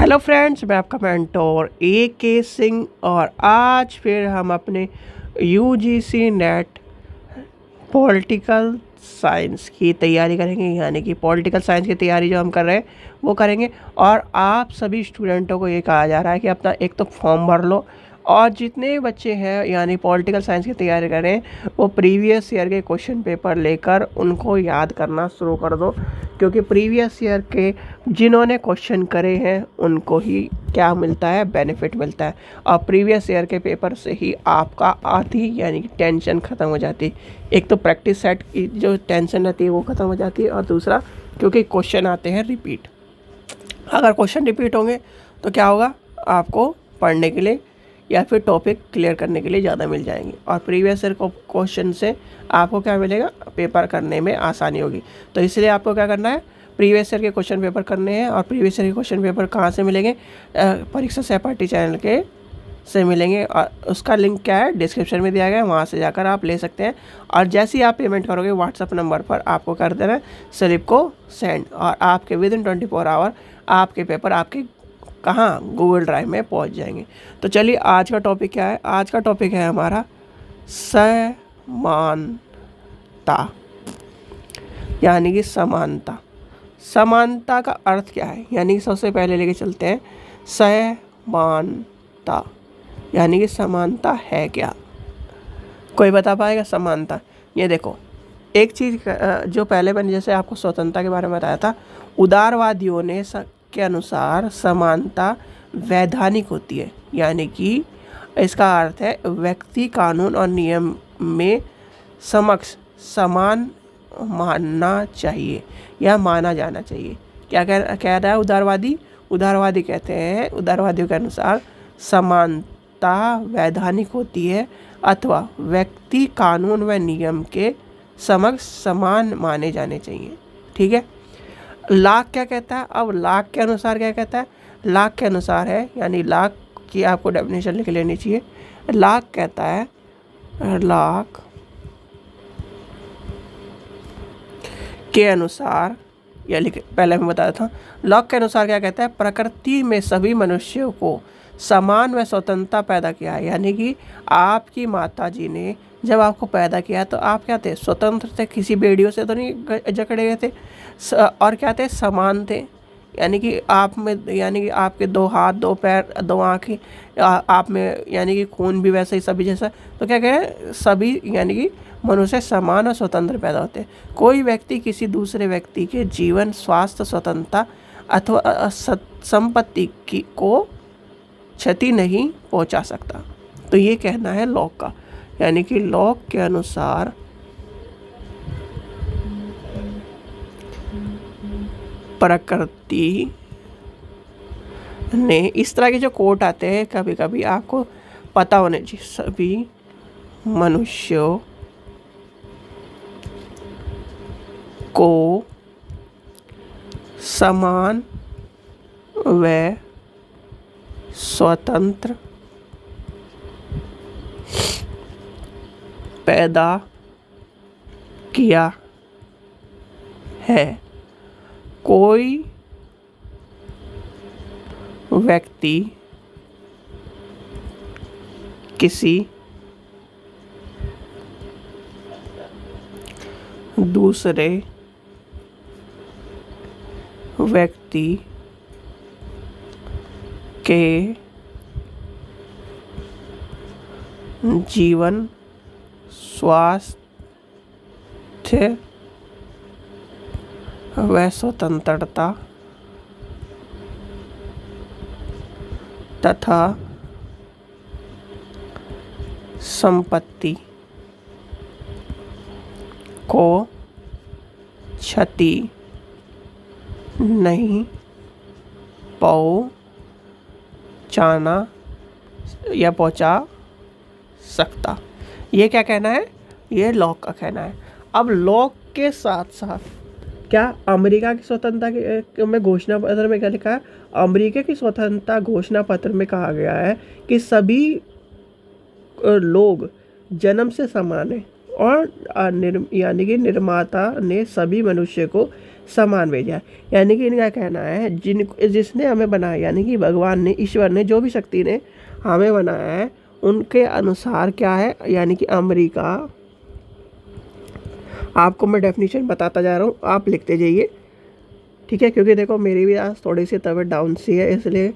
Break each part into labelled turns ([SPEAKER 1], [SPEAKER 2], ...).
[SPEAKER 1] Hello friends, मैं आपका mentor AK Singh और आज फिर हम अपने UGC नेट पॉलिटिकल साइंस की तैयारी करेंगे। यानी कि पॉलिटिकल साइंस की तैयारी जो हम कर रहे हैं वो करेंगे। और आप सभी स्टूडेंटों को ये कहा जा रहा है कि अपना एक तो फॉर्म भर लो और जितने बच्चे हैं यानी पॉलिटिकल साइंस की तैयारी कर रहे हैं वो प्रीवियस ईयर के क्वेश्चन पेपर लेकर उनको याद करना शुरू कर दो, क्योंकि प्रीवियस ईयर के जिन्होंने क्वेश्चन करे हैं उनको ही क्या मिलता है, बेनिफिट मिलता है। और प्रीवियस ईयर के पेपर से ही आपका आधी यानी कि टेंशन ख़त्म हो जाती है। एक तो प्रैक्टिस सेट की जो टेंशन रहती है वो ख़त्म हो जाती है, और दूसरा क्योंकि क्वेश्चन आते हैं रिपीट। अगर क्वेश्चन रिपीट होंगे तो क्या होगा, आपको पढ़ने के लिए या फिर टॉपिक क्लियर करने के लिए ज़्यादा मिल जाएंगे। और प्रीवियस ईयर क्वेश्चन से आपको क्या मिलेगा, पेपर करने में आसानी होगी। तो इसलिए आपको क्या करना है, प्रीवियस ईयर के क्वेश्चन पेपर करने हैं। और प्रीवियस ईयर के क्वेश्चन पेपर कहाँ से मिलेंगे, परीक्षा सहपाठी चैनल के से मिलेंगे। और उसका लिंक क्या है, डिस्क्रिप्शन में दिया गया है, वहाँ से जाकर आप ले सकते हैं। और जैसे ही आप पेमेंट करोगे व्हाट्सअप नंबर पर आपको कर देना है स्लिप को सेंड, और आपके विद इन 24 आवर आपके पेपर आपके कहाँ, गूगल ड्राइव में पहुँच जाएंगे। तो चलिए आज का टॉपिक क्या है, आज का टॉपिक है हमारा समानता, यानी कि समानता। समानता का अर्थ क्या है, यानी कि सबसे पहले लेके चलते हैं समानता, यानी कि समानता है क्या, कोई बता पाएगा समानता। ये देखो, एक चीज़ जो पहले मैंने जैसे आपको स्वतंत्रता के बारे में बताया था, उदारवादियों ने के अनुसार समानता वैधानिक होती है, यानी कि इसका अर्थ है व्यक्ति कानून और नियम में समक्ष समान मानना चाहिए या माना जाना चाहिए। क्या कह रहा है उदारवादी, उदारवादी कहते हैं, उदारवादियों के अनुसार समानता वैधानिक होती है अथवा व्यक्ति कानून व नियम के समक्ष समान माने जाने चाहिए। ठीक है। लाक क्या कहता है, अब लाक के अनुसार क्या कहता है, लाक के अनुसार है, यानी लाक की आपको डेफिनेशन लिख लेनी चाहिए। लाक कहता है, लाक के अनुसार, या पहले मैं बताया था, लॉक के अनुसार क्या कहता है, प्रकृति में सभी मनुष्यों को समान व स्वतंत्रता पैदा किया है। यानी कि आपकी माता जी ने जब आपको पैदा किया तो आप क्या थे, स्वतंत्र थे, किसी बेड़ियों से तो नहीं जकड़े गए थे, और क्या थे, समान थे। यानी कि आप में, यानी कि आपके 2 हाथ 2 पैर 2 आँखें आप में, यानी कि खून भी वैसे ही सभी जैसा। तो क्या कहें, सभी यानी कि मनुष्य समान और स्वतंत्र पैदा होते हैं। कोई व्यक्ति किसी दूसरे व्यक्ति के जीवन, स्वास्थ्य, स्वतंत्रता अथवा संपत्ति को क्षति नहीं पहुंचा सकता। तो ये कहना है लॉक का, यानी कि लॉक के अनुसार प्रकृति ने, इस तरह के जो कोट आते हैं कभी कभी आपको पता होने चाहिए, सभी मनुष्यों को समान व स्वतंत्र पैदा किया है। कोई व्यक्ति किसी दूसरे व्यक्ति के जीवन, स्वास्थ्य व स्वतंत्रता तथा संपत्ति को क्षति नहीं पहुंचाना या पहुंचा सकता। ये क्या कहना है, ये लॉक का कहना है। अब लॉक के साथ साथ क्या अमेरिका की स्वतंत्रता में घोषणा पत्र में क्या लिखा है, अमेरिका की स्वतंत्रता घोषणा पत्र में कहा गया है कि सभी लोग जन्म से समान है और यानी कि निर्माता ने सभी मनुष्य को समान भेजा है। यानी कि इनका कहना है जिसने हमें बनाया, यानी कि भगवान ने, ईश्वर ने, जो भी शक्ति ने हमें बनाया है उनके अनुसार क्या है, यानी कि अमेरिका, आपको मैं डेफिनेशन बताता जा रहा हूँ, आप लिखते जाइए, ठीक है। क्योंकि देखो मेरी भी आज थोड़ी सी तबीयत डाउन सी है, इसलिए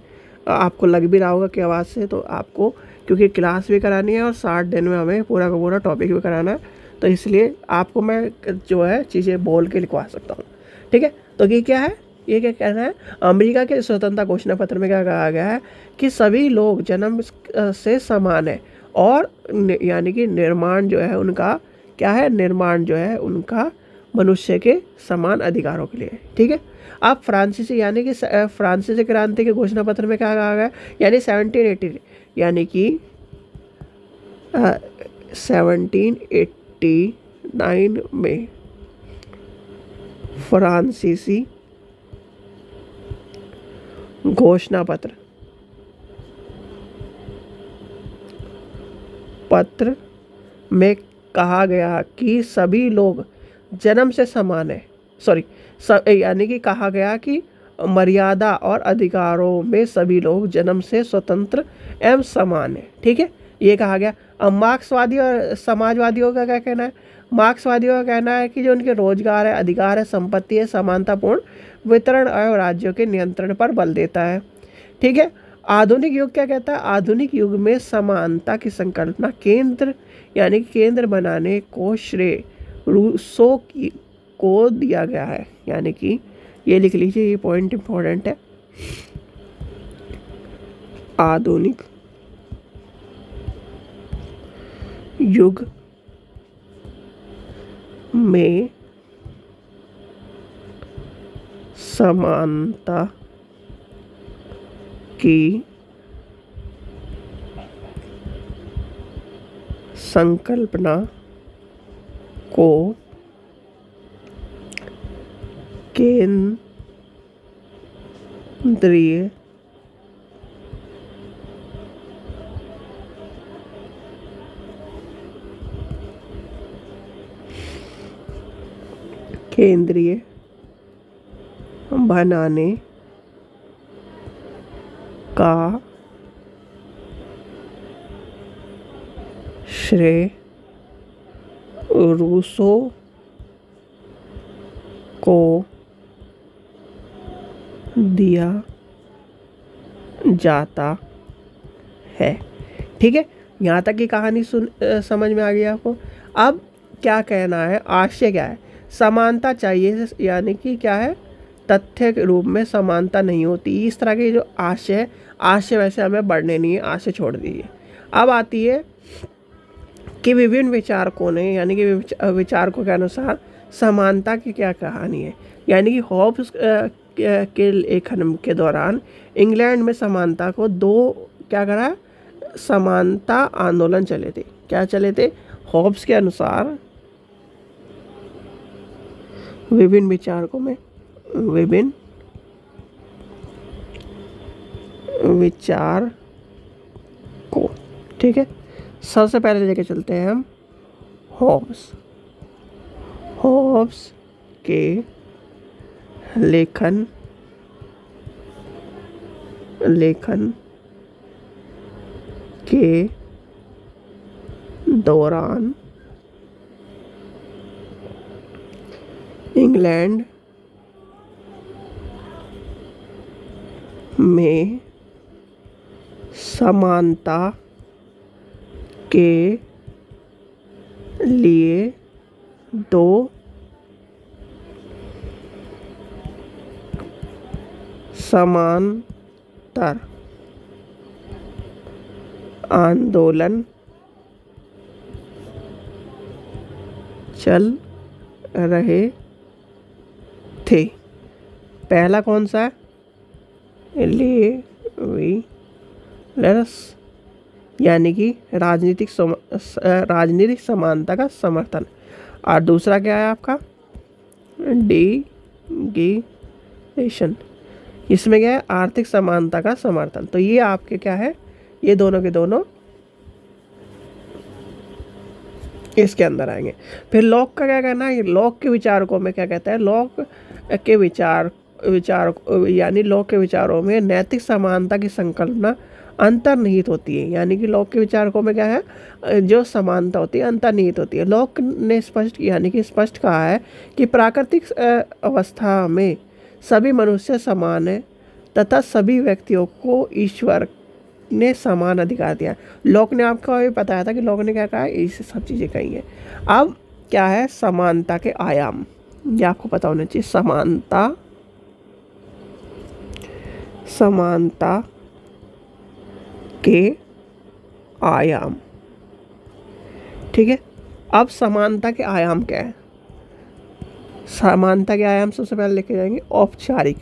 [SPEAKER 1] आपको लग भी रहा होगा कि आवाज़ से, तो आपको क्योंकि क्लास भी करानी है और 60 दिन में हमें पूरा का पूरा टॉपिक भी कराना है, तो इसलिए आपको मैं जो है चीज़ें बोल के लिखवा सकता हूँ, ठीक है। तो ये क्या है, ये क्या कहना है, अमेरिका के स्वतंत्रता घोषणा पत्र में क्या कहा गया है कि सभी लोग जन्म से समान है, और यानी कि निर्माण जो है उनका क्या है, निर्माण जो है उनका मनुष्य के समान अधिकारों के लिए, ठीक है। अब फ्रांसीसी, यानी कि फ्रांसीसी क्रांति के घोषणा पत्र में क्या कहा गया, यानी 1780, यानी कि 1789 में फ्रांसीसी घोषणा पत्र में कहा गया कि सभी लोग जन्म से समान है, यानी कि कहा गया कि मर्यादा और अधिकारों में सभी लोग जन्म से स्वतंत्र एवं समान है, ठीक है, ये कहा गया। अब मार्क्सवादी और समाजवादियों का क्या कहना है, मार्क्सवादियों का कहना है कि जो उनके रोजगार है, अधिकार है, संपत्ति है, समानतापूर्ण वितरण एवं राज्यों के नियंत्रण पर बल देता है, ठीक है। आधुनिक युग क्या कहता है, आधुनिक युग में समानता की संकल्पना केंद्र, यानी केंद्र बनाने को श्रेय रूसो को दिया गया है, यानी कि ये लिख लीजिए, ये पॉइंट इंपॉर्टेंट है। आधुनिक युग में समानता की संकल्पना को केंद्रीय बनाने का श्रेय रूसो को दिया जाता है, ठीक है। यहाँ तक की कहानी समझ में आ गई आपको। अब क्या कहना है, आशय क्या है, समानता चाहिए, यानी कि क्या है, तथ्य के रूप में समानता नहीं होती, इस तरह के जो आशय है, आशय वैसे हमें बढ़ने नहीं है, आशय छोड़ दीजिए। अब आती है कि विभिन्न विचारकों ने, यानी कि विचारकों के अनुसार समानता की क्या कहानी है, यानी कि हॉब्स के लेखन के दौरान इंग्लैंड में समानता को दो क्या करा, समानता आंदोलन चले थे, क्या चले थे, हॉब्स के अनुसार विभिन्न विचारकों में, विभिन्न विचार को, ठीक है। सबसे पहले लेके चलते हैं हम हॉब्स के लेखन के दौरान इंग्लैंड में समानता के लिए दो समांतर आंदोलन चल रहे थे। पहला कौन सा है, लेविलर्स, यानी कि राजनीतिक समानता का समर्थन, और दूसरा क्या है आपका डिगिटेशन, इसमें क्या है, आर्थिक समानता का समर्थन। तो ये आपके क्या है, ये दोनों के दोनों इसके अंदर आएंगे। फिर लॉक का क्या कहना है, लॉक के विचारकों में क्या कहता है, लॉक के विचार यानी लॉक के विचारों में नैतिक समानता की संकल्पना अंतर्निहित होती है। यानी कि लॉक के विचारकों में क्या है, जो समानता होती है अंतर्निहित होती है। लॉक ने स्पष्ट कहा है कि प्राकृतिक अवस्था में सभी मनुष्य समान है तथा सभी व्यक्तियों को ईश्वर ने समान अधिकार दिया। लॉक ने आपको भी बताया था कि लॉक ने क्या कहा है, ये सब चीज़ें कही हैं। अब क्या है, समानता के आयाम, ये आपको पता होना चाहिए। समानता के आयाम, ठीक है। अब समानता के आयाम क्या है, समानता के आयाम सबसे पहले लेके जाएंगे औपचारिक,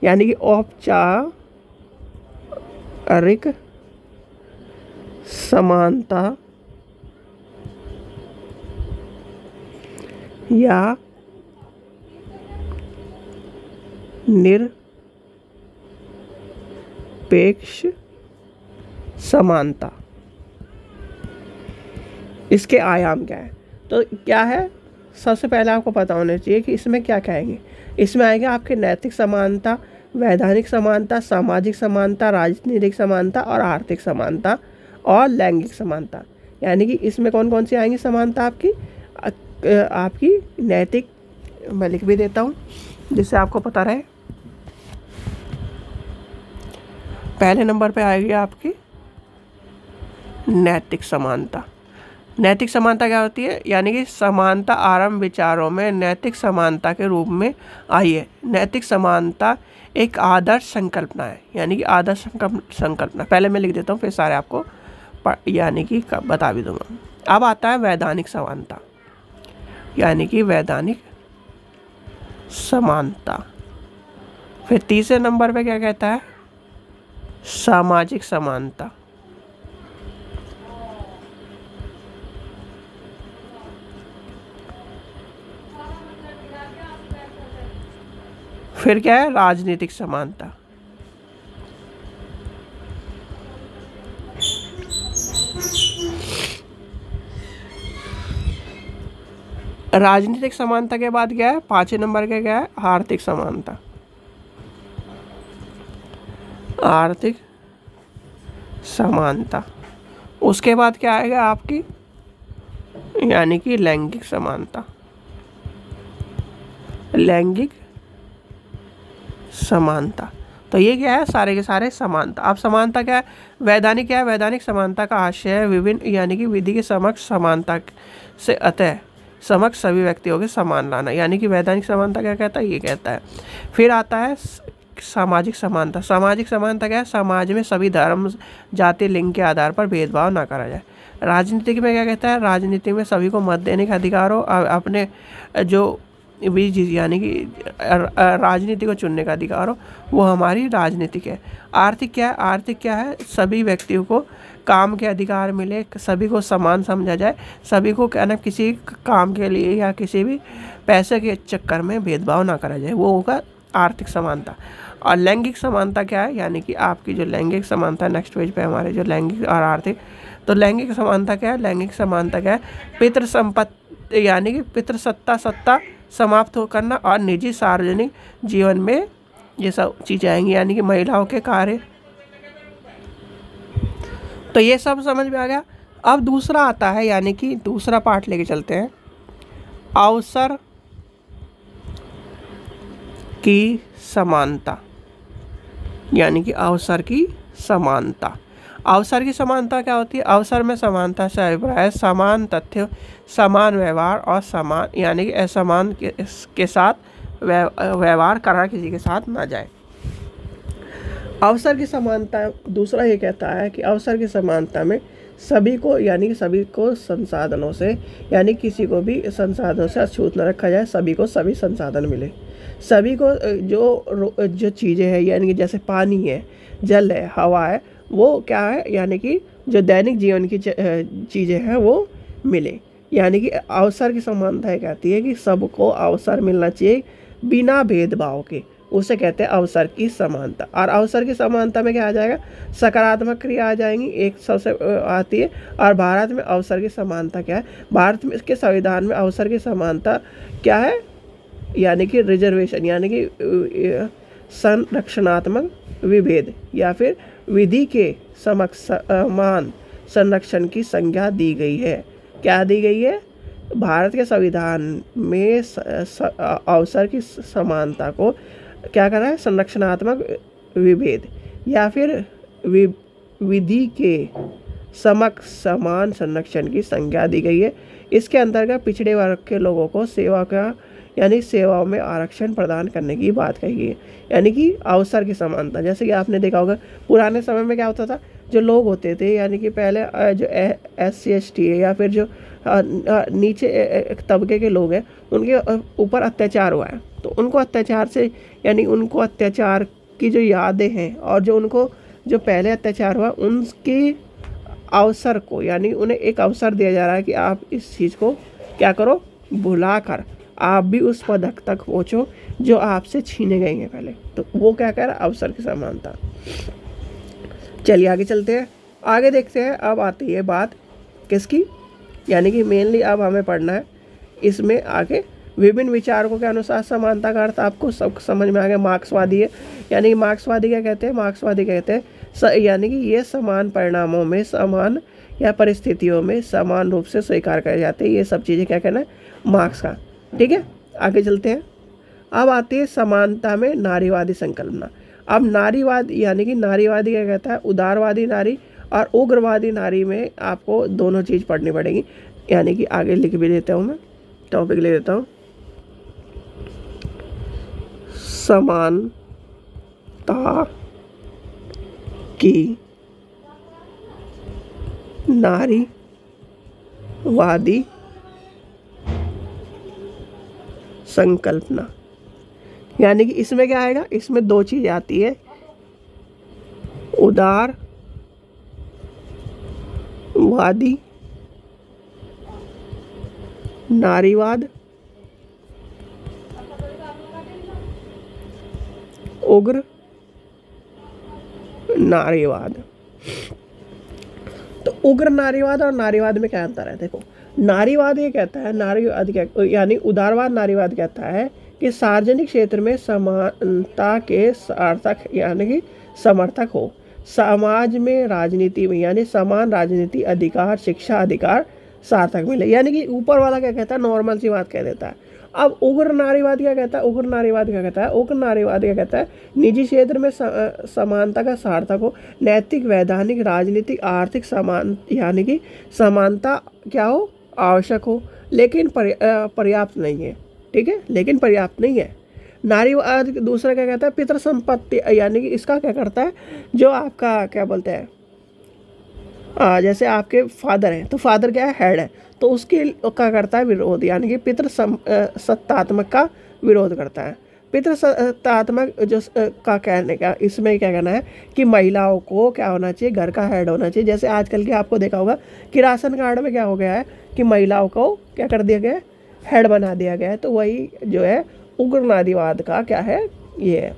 [SPEAKER 1] यानी कि औपचारिक समानता या निरपेक्ष समानता, इसके आयाम क्या है। तो क्या है, सबसे पहले आपको पता होना चाहिए कि इसमें क्या कहेंगे। इसमें आएगा आपके नैतिक समानता, वैधानिक समानता, सामाजिक समानता, राजनीतिक समानता और आर्थिक समानता और लैंगिक समानता। यानी कि इसमें कौन कौन सी आएंगी समानता आपकी नैतिक, मैं लिख भी देता हूँ जिससे आपको पता रहे। पहले नंबर पे आएगी आपकी नैतिक समानता। नैतिक समानता क्या होती है, यानी कि समानता आरंभ विचारों में नैतिक समानता के रूप में आई है। नैतिक समानता एक आदर्श संकल्पना है, यानी कि आदर्श संकल्पना। पहले मैं लिख देता हूँ, फिर सारे आपको यानी कि बता भी दूंगा। अब आता है वैधानिक समानता, यानी कि वैधानिक समानता। फिर तीसरे नंबर पे क्या कहता है, सामाजिक समानता। फिर क्या है, राजनीतिक समानता। राजनीतिक समानता के बाद क्या है, पांचवें नंबर के क्या है, आर्थिक समानता। आर्थिक समानता। उसके बाद क्या आएगा आपकी, यानी कि लैंगिक समानता। लैंगिक समानता। तो ये क्या है, सारे के सारे समानता। अब समानता क्या है, वैधानिक क्या है, वैधानिक समानता का आशय है विभिन्न यानी कि विधि के समक्ष समानता से अतः समक्ष सभी व्यक्तियों के समान लाना। यानी कि वैधानिक समानता क्या कहता है, ये कहता है। फिर आता है सामाजिक समानता। सामाजिक समानता क्या है, समाज में सभी धर्म, जाति, लिंग के आधार पर भेदभाव ना करा जाए। राजनीति में क्या कहता है, राजनीति में सभी को मत देने का अधिकार हो, अपने जो बीच यानी कि राजनीति को चुनने का अधिकार हो, वो हमारी राजनीतिक है। आर्थिक क्या है, आर्थिक क्या है, सभी व्यक्तियों को काम के अधिकार मिले, सभी को समान समझा जाए, सभी को क्या ना किसी काम के लिए या किसी भी पैसे के चक्कर में भेदभाव ना करा जाए, वो होगा आर्थिक समानता। और लैंगिक समानता क्या है, यानी कि आपकी जो लैंगिक समानता, नेक्स्ट पेज पे हमारे जो लैंगिक और आर्थिक। तो लैंगिक समानता क्या है, लैंगिक समानता क्या है, पितृ संपत्ति यानी कि पितृसत्ता समाप्त हो करना और निजी सार्वजनिक जीवन में ये सब चीज़ें आएंगी, यानी कि महिलाओं के कार्य। तो ये सब समझ में आ गया। अब दूसरा आता है, यानी कि दूसरा पार्ट लेके चलते हैं, अवसर की समानता। यानी कि अवसर की समानता। अवसर की समानता क्या होती है, अवसर में समानता से अभिप्राय समान तथ्य, समान व्यवहार और समान यानी कि असमान के साथ व्यवहार करना किसी के साथ ना जाए। अवसर की समानता दूसरा ये कहता है कि अवसर की समानता में सभी को यानी कि सभी को संसाधनों से यानी किसी को भी संसाधनों से अछूत न रखा जाए, सभी को सभी संसाधन मिले। सभी को जो चीज़ें हैं यानी कि जैसे पानी है, जल है, हवा है, वो क्या है यानी कि जो दैनिक जीवन की चीज़ें हैं वो मिले। यानी कि अवसर की समानता कहती है कि सबको अवसर मिलना चाहिए बिना भेदभाव के, उसे कहते हैं अवसर की समानता। और अवसर की समानता में क्या आ जाएगा, सकारात्मक क्रिया आ जाएंगी, एक सबसे आती है। और भारत में अवसर की समानता क्या है, भारत में के संविधान में अवसर की समानता क्या है, यानी कि रिजर्वेशन, यानी कि संरक्षणात्मक विभेद या फिर विधि के समान संरक्षण की संज्ञा दी गई है। क्या दी गई है, भारत के संविधान में अवसर की समानता को क्या करा है, संरक्षणात्मक विभेद या फिर विधि के समक्ष समान संरक्षण की संज्ञा दी गई है। इसके अंतर्गत पिछड़े वर्ग के लोगों को सेवा का यानी सेवाओं में आरक्षण प्रदान करने की बात कही गई है, यानी कि अवसर की समानता। जैसे कि आपने देखा होगा पुराने समय में क्या होता था, जो लोग होते थे यानी कि पहले जो SC ST है या फिर जो नीचे तबके के लोग हैं उनके ऊपर अत्याचार हुआ है, तो उनको अत्याचार से यानी उनको अत्याचार की जो यादें हैं और जो उनको जो पहले अत्याचार हुआ उनके अवसर को यानी उन्हें एक अवसर दिया जा रहा है कि आप इस चीज़ को क्या करो, भुलाकर आप भी उस पद तक पहुँचो जो आपसे छीने गए हैं पहले। तो वो क्या कह रहा है, अवसर की समानता। चलिए आगे चलते हैं, आगे देखते हैं। अब आती है बात किसकी, यानी कि मेनली अब हमें पढ़ना है इसमें आगे विभिन्न विचारकों के अनुसार समानता का अर्थ आपको सब समझ में आ गया। मार्क्सवादी है, यानी कि मार्क्सवादी क्या कहते हैं, मार्क्सवादी कहते हैं यानी कि ये समान परिणामों में समान या परिस्थितियों में समान रूप से स्वीकार करे जाते हैं। ये सब चीज़ें क्या कहना है, मार्क्स का। ठीक है, आगे चलते हैं। अब आती है समानता में नारीवादी संकल्पना। अब नारीवाद यानी कि नारीवादी क्या कहता है, उदारवादी नारी और उग्रवादी नारी में आपको दोनों चीज़ पढ़नी पड़ेगी। यानी कि आगे लिख भी देता हूँ, मैं टॉपिक ले देता हूँ, समानता की नारीवादी संकल्पना। यानी कि इसमें क्या आएगा, इसमें दो चीज़ आती है, उदारवादी नारीवाद, उग्र नारीवाद। तो उग्र नारीवाद और नारीवाद में क्या अंतर है, देखो नारीवाद ये कहता है, नारीवाद क्या यानी उदारवाद नारीवाद कहता है कि सार्वजनिक क्षेत्र में समानता के सार्थक यानी कि समर्थक हो, समाज में राजनीति में यानी समान राजनीति अधिकार शिक्षा अधिकार सार्थक मिले। यानी कि ऊपर वाला क्या कहता है, नॉर्मल सी बात कह देता है। अब उग्र नारीवाद क्या कहता है, उग्र नारीवाद क्या कहता है, उग्र नारीवाद क्या कहता है, निजी क्षेत्र में समानता का सार्थक हो, नैतिक वैधानिक राजनीतिक आर्थिक समान यानी कि समानता क्या हो, आवश्यक हो, लेकिन पर्याप्त नहीं है। ठीक है, लेकिन पर्याप्त नहीं है। नारीवाद दूसरा क्या कहता है, पितृ संपत्ति यानी कि इसका क्या करता है, जो आपका क्या बोलते हैं जैसे आपके फादर हैं तो फादर क्या है, हेड है, तो उसके क्या करता है, विरोध यानी कि पितृ सत्तात्मक का विरोध करता है। पितृ सत्तात्मक जो का कहने का इसमें क्या कहना है कि महिलाओं को क्या होना चाहिए, घर का हेड होना चाहिए। जैसे आजकल के आपको देखा होगा कि राशन कार्ड में क्या हो गया है कि महिलाओं को क्या कर दिया गया है, हेड बना दिया गया है। तो वही जो है उग्र नारीवाद का क्या है, ये है।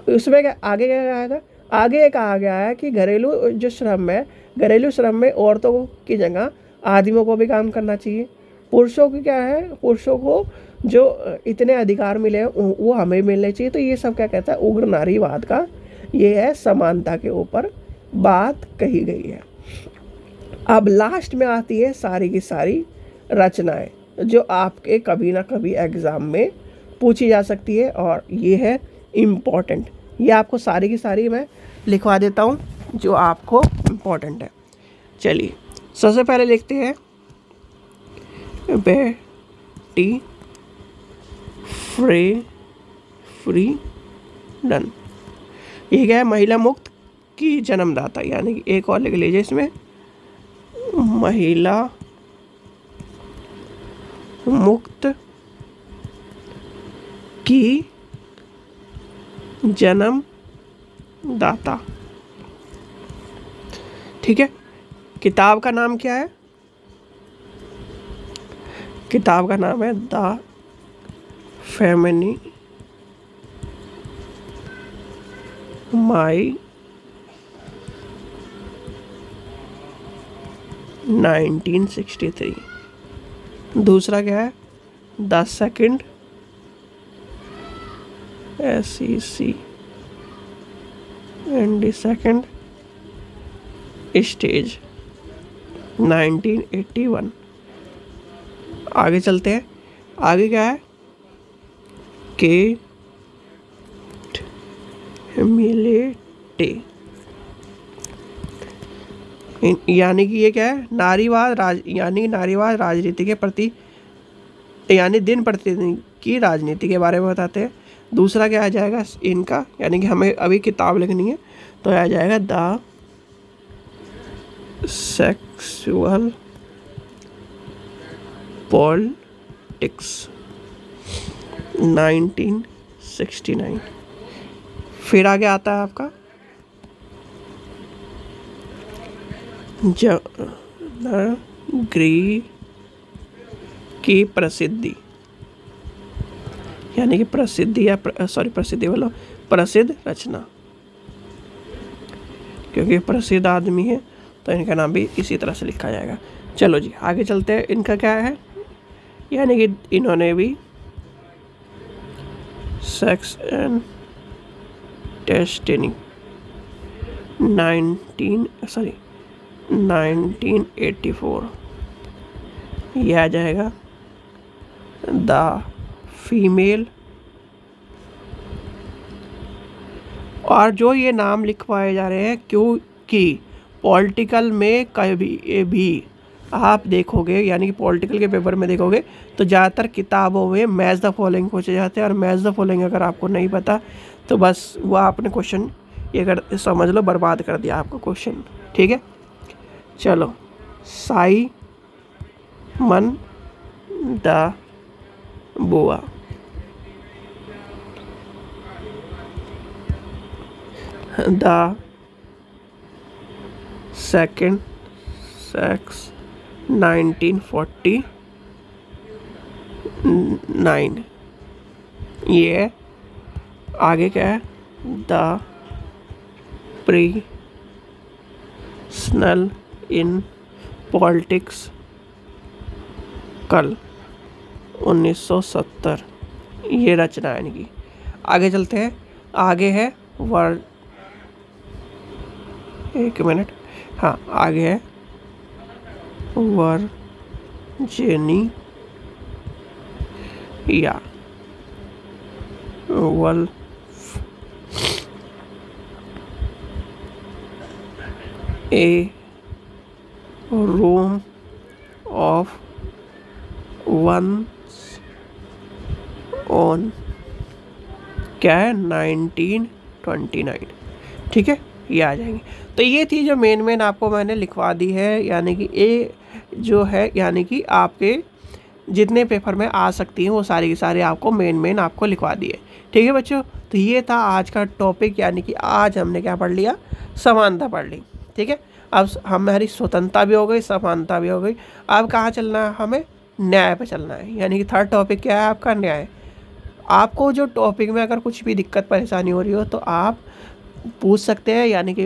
[SPEAKER 1] उसमें क्या आगे क्या आएगा, आगे कहा गया है कि घरेलू जो श्रम है, घरेलू श्रम में औरतों की जगह आदमियों को भी काम करना चाहिए। पुरुषों की क्या है, पुरुषों को जो इतने अधिकार मिले हैं वो हमें मिलने चाहिए। तो ये सब क्या कहता है, उग्र नारीवाद का ये है, समानता के ऊपर बात कही गई है। अब लास्ट में आती है सारी की सारी रचनाएं जो आपके कभी ना कभी एग्ज़ाम में पूछी जा सकती है, और ये है इम्पॉर्टेंट। ये आपको सारी की सारी मैं लिखवा देता हूँ जो आपको इम्पोर्टेंट है। चलिए सबसे पहले लिखते हैं बेटी फ्रीडन। ये क्या है, महिला मुक्त की जन्मदाता, यानी कि एक और लिख लीजिए इसमें, महिला मुक्त की जन्मदाता। ठीक है, किताब का नाम क्या है, किताब का नाम है द माई 1963। दूसरा क्या है, the second SEC and the second stage 1981। आगे चलते हैं, आगे क्या है, के मिलेटे, यानी कि ये क्या है, यानी नारीवाद राजनीति के प्रति, यानी दिन प्रतिदिन की राजनीति के बारे में बताते हैं। दूसरा क्या आ जाएगा इनका, यानी कि हमें अभी किताब लिखनी है तो आ जाएगा द सेक्सुअल पॉलिटिक्स 1969। फिर आगे आता है आपका जनगणना की प्रसिद्धि, यानी कि प्रसिद्धि या प्रसिद्धि बोलो, प्रसिद्ध रचना, क्योंकि प्रसिद्ध आदमी है तो इनका नाम भी इसी तरह से लिखा जाएगा। चलो जी आगे चलते हैं, इनका क्या है, यानी कि इन्होंने भी सेक्स एंड डेस्टिनी 1984। यह आ जाएगा द फीमेल। और जो ये नाम लिखवाए जा रहे हैं क्योंकि पॉलिटिकल में कभी भी आप देखोगे, यानी कि पॉलिटिकल के पेपर में देखोगे तो ज़्यादातर किताबों में मैच द फॉलोइंग पूछे जाते हैं, और मैच द फॉलोइंग अगर आपको नहीं पता तो बस वो आपने क्वेश्चन ये कर समझ लो बर्बाद कर दिया आपका क्वेश्चन, ठीक है। चलो Simon the boa, the second sex 1949। ये आगे क्या है, द प्रिंसिपल इन पॉलिटिक्स कल 1970। ये रचना है इनकी। आगे चलते हैं, आगे है वर्ड, एक मिनट, हाँ आगे है Virginia Woolf, A room of one's own, क्या है 1929, ठीक है। ये आ जाएंगे। तो ये थी जो मेन आपको मैंने लिखवा दी है, यानी कि ये जो है, यानी कि आपके जितने पेपर में आ सकती हैं वो सारी की सारी आपको मेन आपको लिखवा दिए, ठीक है बच्चों। तो ये था आज का टॉपिक, यानी कि आज हमने क्या पढ़ लिया, समानता पढ़ ली, ठीक है। अब हमारी स्वतंत्रता भी हो गई, समानता भी हो गई। अब कहाँ चलना है, हमें न्याय पे चलना है, यानी कि थर्ड टॉपिक क्या है आपका, न्याय। आपको जो टॉपिक में अगर कुछ भी दिक्कत परेशानी हो रही हो तो आप पूछ सकते हैं, यानी कि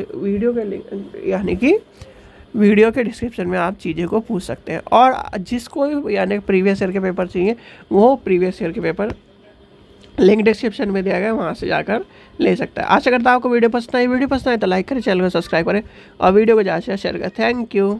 [SPEAKER 1] वीडियो के डिस्क्रिप्शन में आप चीज़ें को पूछ सकते हैं। और जिसको यानी प्रीवियस ईयर के पेपर चाहिए वो प्रीवियस ईयर के पेपर लिंक डिस्क्रिप्शन में दिया गया है, वहाँ से जाकर ले सकता है। आशा करता हूँ आपको वीडियो पसंद आई तो लाइक करें, चैनल को सब्सक्राइब करें और वीडियो को ज़्यादा से शेयर करें। Thank you.